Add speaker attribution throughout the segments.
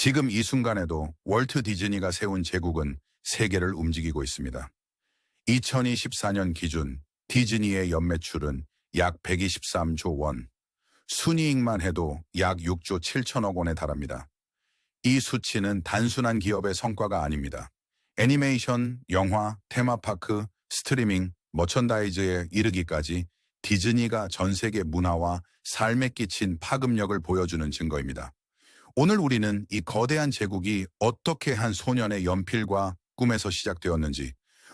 Speaker 1: 지금 이 순간에도 월트 디즈니가 세운 제국은 세계를 움직이고 있습니다. 2024년 기준 디즈니의 연매출은 약 123조 원, 순이익만 해도 약 6조 7천억 원에 달합니다. 이 수치는 단순한 기업의 성과가 아닙니다. 애니메이션, 영화, 테마파크, 스트리밍, 머천다이즈에 이르기까지 디즈니가 전 세계 문화와 삶에 끼친 파급력을 보여주는 증거입니다. 오늘 우리는 이 거대한 제국이 어떻게 한 소년의 연필과 꿈에서 시작되었는지,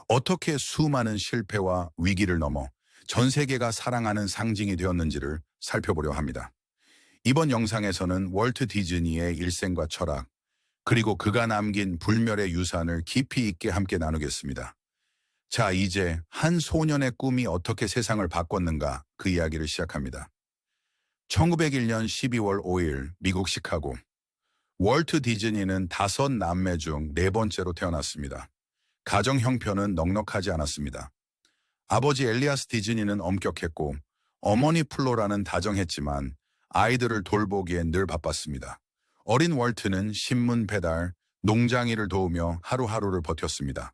Speaker 1: 어떻게 수많은 실패와 위기를 넘어 전 세계가 사랑하는 상징이 되었는지를 살펴보려 합니다. 이번 영상에서는 월트 디즈니의 일생과 철학, 그리고 그가 남긴 불멸의 유산을 깊이 있게 함께 나누겠습니다. 자, 이제 한 소년의 꿈이 어떻게 세상을 바꿨는가 그 이야기를 시작합니다. 1901년 12월 5일 미국 시카고. 월트 디즈니는 5남매 중 4번째로 태어났습니다. 가정 형편은 넉넉하지 않았습니다. 아버지 엘리아스 디즈니는 엄격했고 어머니 플로라는 다정했지만 아이들을 돌보기엔 늘 바빴습니다. 어린 월트는 신문 배달, 농장 일을 도우며 하루하루를 버텼습니다.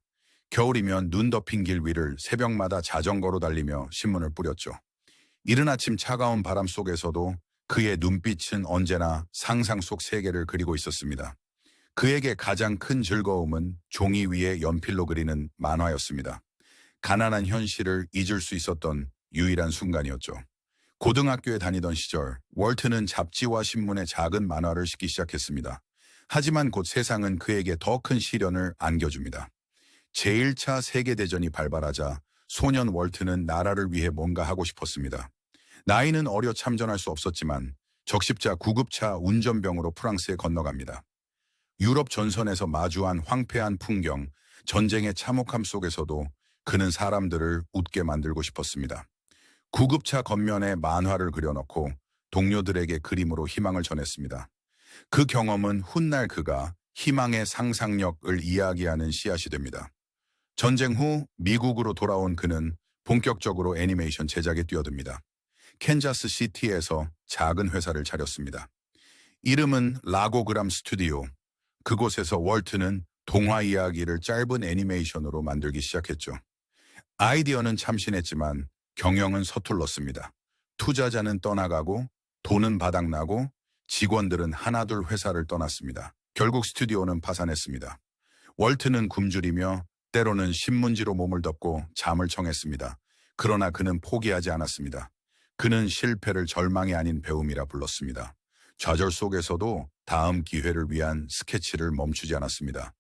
Speaker 1: 겨울이면 눈 덮인 길 위를 새벽마다 자전거로 달리며 신문을 뿌렸죠. 이른 아침 차가운 바람 속에서도 그의 눈빛은 언제나 상상 속 세계를 그리고 있었습니다. 그에게 가장 큰 즐거움은 종이 위에 연필로 그리는 만화였습니다. 가난한 현실을 잊을 수 있었던 유일한 순간이었죠. 고등학교에 다니던 시절, 월트는 잡지와 신문에 작은 만화를 싣기 시작했습니다. 하지만 곧 세상은 그에게 더 큰 시련을 안겨줍니다. 제1차 세계대전이 발발하자 소년 월트는 나라를 위해 뭔가 하고 싶었습니다. 나이는 어려 참전할 수 없었지만 적십자 구급차 운전병으로 프랑스에 건너갑니다. 유럽 전선에서 마주한 황폐한 풍경, 전쟁의 참혹함 속에서도 그는 사람들을 웃게 만들고 싶었습니다. 구급차 겉면에 만화를 그려놓고 동료들에게 그림으로 희망을 전했습니다. 그 경험은 훗날 그가 희망의 상상력을 이야기하는 씨앗이 됩니다. 전쟁 후 미국으로 돌아온 그는 본격적으로 애니메이션 제작에 뛰어듭니다. 캔자스 시티에서 작은 회사를 차렸습니다. 이름은 라고그람 스튜디오. 그곳에서 월트는 동화 이야기를 짧은 애니메이션으로 만들기 시작했죠. 아이디어는 참신했지만 경영은 서툴렀습니다. 투자자는 떠나가고 돈은 바닥나고 직원들은 하나둘 회사를 떠났습니다. 결국 스튜디오는 파산했습니다. 월트는 굶주리며 때로는 신문지로 몸을 덮고 잠을 청했습니다. 그러나 그는 포기하지 않았습니다. 그는 실패를 절망이 아닌 배움이라 불렀습니다. 좌절 속에서도 다음 기회를 위한 스케치를 멈추지 않았습니다.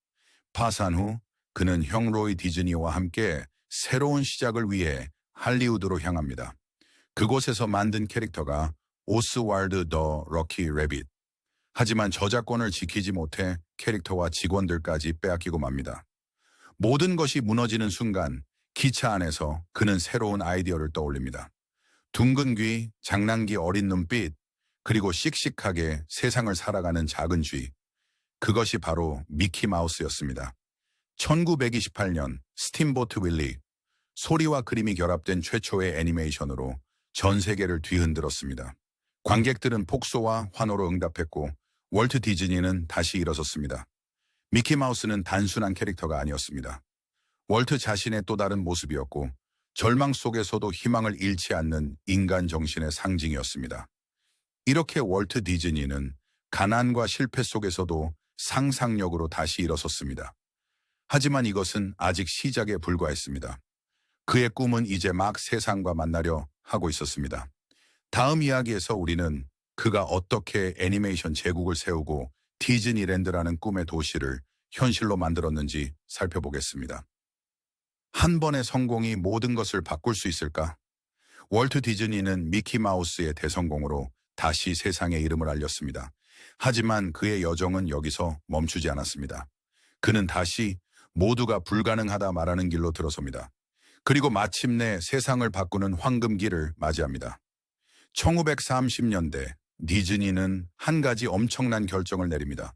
Speaker 1: 파산 후 그는 형 로이 디즈니와 함께 새로운 시작을 위해 할리우드로 향합니다. 그곳에서 만든 캐릭터가 오스왈드 더 럭키 래빗. 하지만 저작권을 지키지 못해 캐릭터와 직원들까지 빼앗기고 맙니다. 모든 것이 무너지는 순간 기차 안에서 그는 새로운 아이디어를 떠올립니다. 둥근 귀, 장난기 어린 눈빛, 그리고 씩씩하게 세상을 살아가는 작은 쥐. 그것이 바로 미키 마우스였습니다. 1928년 스팀보트 윌리. 소리와 그림이 결합된 최초의 애니메이션으로 전 세계를 뒤흔들었습니다. 관객들은 폭소와 환호로 응답했고 월트 디즈니는 다시 일어섰습니다. 미키마우스는 단순한 캐릭터가 아니었습니다. 월트 자신의 또 다른 모습이었고 절망 속에서도 희망을 잃지 않는 인간 정신의 상징이었습니다. 이렇게 월트 디즈니는 가난과 실패 속에서도 상상력으로 다시 일어섰습니다. 하지만 이것은 아직 시작에 불과했습니다. 그의 꿈은 이제 막 세상과 만나려 하고 있었습니다. 다음 이야기에서 우리는 그가 어떻게 애니메이션 제국을 세우고 디즈니랜드라는 꿈의 도시를 현실로 만들었는지 살펴보겠습니다. 한 번의 성공이 모든 것을 바꿀 수 있을까? 월트 디즈니는 미키마우스의 대성공으로 다시 세상에 이름을 알렸습니다. 하지만 그의 여정은 여기서 멈추지 않았습니다. 그는 다시 모두가 불가능하다 말하는 길로 들어섭니다. 그리고 마침내 세상을 바꾸는 황금기를 맞이합니다. 1930년대 디즈니는 한 가지 엄청난 결정을 내립니다.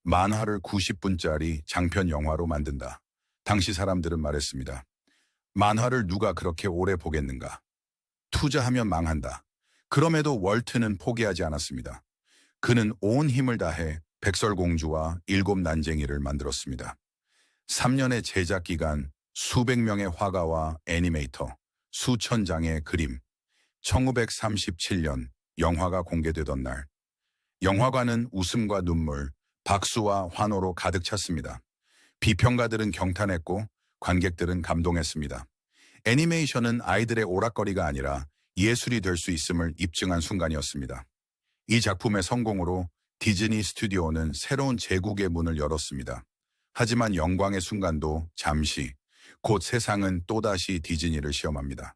Speaker 1: 만화를 90분짜리 장편 영화로 만든다. 당시 사람들은 말했습니다. 만화를 누가 그렇게 오래 보겠는가? 투자하면 망한다. 그럼에도 월트는 포기하지 않았습니다. 그는 온 힘을 다해 백설공주와 일곱 난쟁이를 만들었습니다. 3년의 제작 기간, 수백 명의 화가와 애니메이터, 수천 장의 그림. 1937년 영화가 공개되던 날, 영화관은 웃음과 눈물, 박수와 환호로 가득 찼습니다. 비평가들은 경탄했고 관객들은 감동했습니다. 애니메이션은 아이들의 오락거리가 아니라 예술이 될 수 있음을 입증한 순간이었습니다. 이 작품의 성공으로 디즈니 스튜디오는 새로운 제국의 문을 열었습니다. 하지만 영광의 순간도 잠시, 곧 세상은 또다시 디즈니를 시험합니다.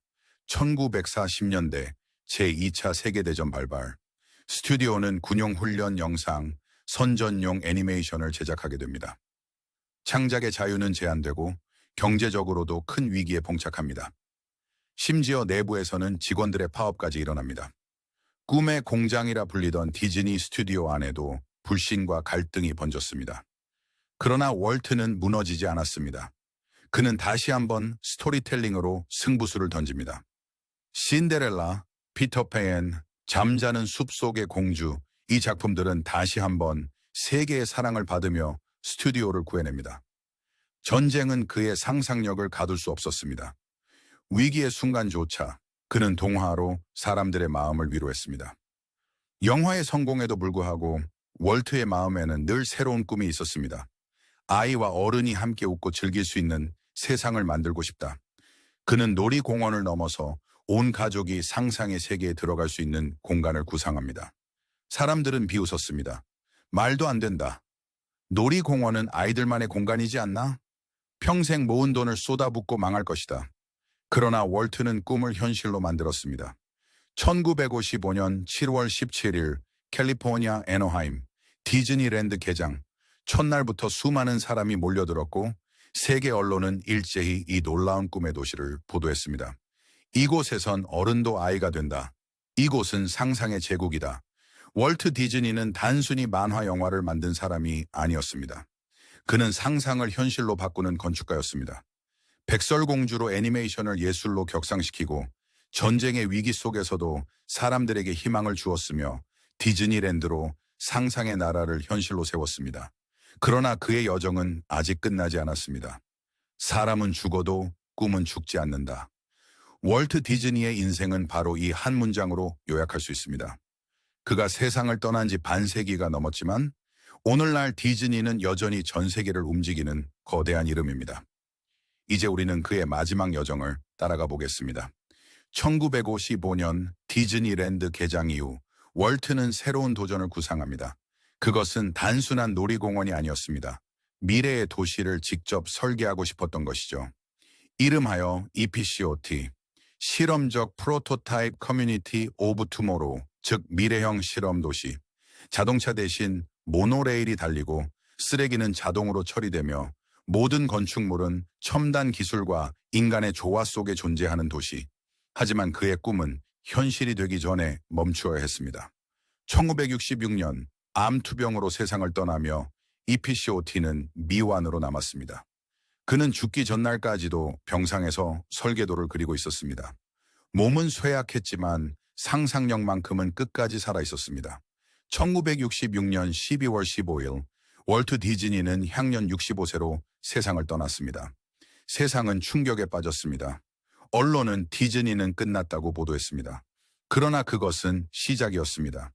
Speaker 1: 1940년대 제2차 세계대전 발발, 스튜디오는 군용훈련 영상, 선전용 애니메이션을 제작하게 됩니다. 창작의 자유는 제한되고 경제적으로도 큰 위기에 봉착합니다. 심지어 내부에서는 직원들의 파업까지 일어납니다. 꿈의 공장이라 불리던 디즈니 스튜디오 안에도 불신과 갈등이 번졌습니다. 그러나 월트는 무너지지 않았습니다. 그는 다시 한번 스토리텔링으로 승부수를 던집니다. 신데렐라, 피터팬, 잠자는 숲속의 공주, 이 작품들은 다시 한번 세계의 사랑을 받으며 스튜디오를 구해냅니다. 전쟁은 그의 상상력을 가둘 수 없었습니다. 위기의 순간조차 그는 동화로 사람들의 마음을 위로했습니다. 영화의 성공에도 불구하고 월트의 마음에는 늘 새로운 꿈이 있었습니다. 아이와 어른이 함께 웃고 즐길 수 있는 세상을 만들고 싶다. 그는 놀이공원을 넘어서 온 가족이 상상의 세계에 들어갈 수 있는 공간을 구상합니다. 사람들은 비웃었습니다. 말도 안 된다. 놀이공원은 아이들만의 공간이지 않나? 평생 모은 돈을 쏟아붓고 망할 것이다. 그러나 월트는 꿈을 현실로 만들었습니다. 1955년 7월 17일 캘리포니아 애너하임 디즈니랜드 개장. 첫날부터 수많은 사람이 몰려들었고 세계 언론은 일제히 이 놀라운 꿈의 도시를 보도했습니다. 이곳에선 어른도 아이가 된다. 이곳은 상상의 제국이다. 월트 디즈니는 단순히 만화 영화를 만든 사람이 아니었습니다. 그는 상상을 현실로 바꾸는 건축가였습니다. 백설공주로 애니메이션을 예술로 격상시키고 전쟁의 위기 속에서도 사람들에게 희망을 주었으며 디즈니랜드로 상상의 나라를 현실로 세웠습니다. 그러나 그의 여정은 아직 끝나지 않았습니다. 사람은 죽어도 꿈은 죽지 않는다. 월트 디즈니의 인생은 바로 이 한 문장으로 요약할 수 있습니다. 그가 세상을 떠난 지 반세기가 넘었지만 오늘날 디즈니는 여전히 전 세계를 움직이는 거대한 이름입니다. 이제 우리는 그의 마지막 여정을 따라가 보겠습니다. 1955년 디즈니랜드 개장 이후 월트는 새로운 도전을 구상합니다. 그것은 단순한 놀이공원이 아니었습니다. 미래의 도시를 직접 설계하고 싶었던 것이죠. 이름하여 EPCOT, 실험적 프로토타입 커뮤니티 오브 투모로우, 즉 미래형 실험 도시. 자동차 대신 모노레일이 달리고 쓰레기는 자동으로 처리되며 모든 건축물은 첨단 기술과 인간의 조화 속에 존재하는 도시. 하지만 그의 꿈은 현실이 되기 전에 멈추어야 했습니다. 1966년 암투병으로 세상을 떠나며 EPCOT는 미완으로 남았습니다. 그는 죽기 전날까지도 병상에서 설계도를 그리고 있었습니다. 몸은 쇠약했지만 상상력만큼은 끝까지 살아 있었습니다. 1966년 12월 15일 월트 디즈니는 향년 65세로 세상을 떠났습니다. 세상은 충격에 빠졌습니다. 언론은 디즈니는 끝났다고 보도했습니다. 그러나 그것은 시작이었습니다.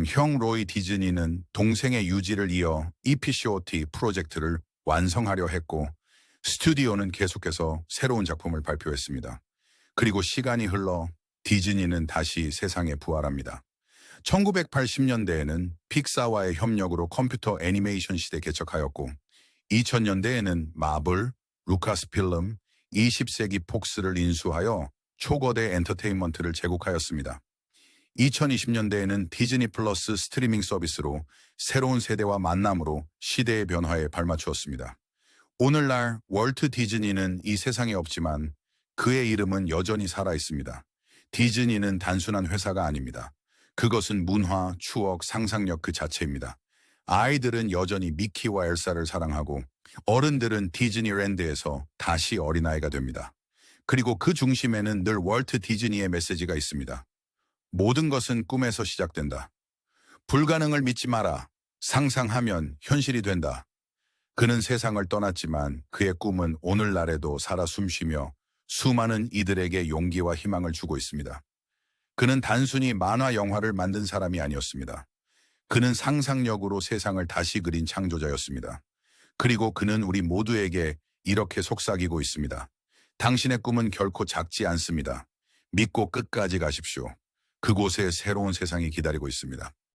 Speaker 1: 형 로이 디즈니는 동생의 유지를 이어 EPCOT 프로젝트를 완성하려 했고 스튜디오는 계속해서 새로운 작품을 발표했습니다. 그리고 시간이 흘러 디즈니는 다시 세상에 부활합니다. 1980년대에는 픽사와의 협력으로 컴퓨터 애니메이션 시대 개척하였고 2000년대에는 마블, 루카스필름, 20세기 폭스를 인수하여 초거대 엔터테인먼트를 제공하였습니다. 2020년대에는 디즈니 플러스 스트리밍 서비스로 새로운 세대와 만남으로 시대의 변화에 발맞추었습니다. 오늘날 월트 디즈니는 이 세상에 없지만 그의 이름은 여전히 살아있습니다. 디즈니는 단순한 회사가 아닙니다. 그것은 문화, 추억, 상상력 그 자체입니다. 아이들은 여전히 미키와 엘사를 사랑하고 어른들은 디즈니랜드에서 다시 어린아이가 됩니다. 그리고 그 중심에는 늘 월트 디즈니의 메시지가 있습니다. 모든 것은 꿈에서 시작된다. 불가능을 믿지 마라. 상상하면 현실이 된다. 그는 세상을 떠났지만 그의 꿈은 오늘날에도 살아 숨쉬며 수많은 이들에게 용기와 희망을 주고 있습니다. 그는 단순히 만화 영화를 만든 사람이 아니었습니다. 그는 상상력으로 세상을 다시 그린 창조자였습니다. 그리고 그는 우리 모두에게 이렇게 속삭이고 있습니다. 당신의 꿈은 결코 작지 않습니다. 믿고 끝까지 가십시오. 그곳에 새로운 세상이 기다리고 있습니다.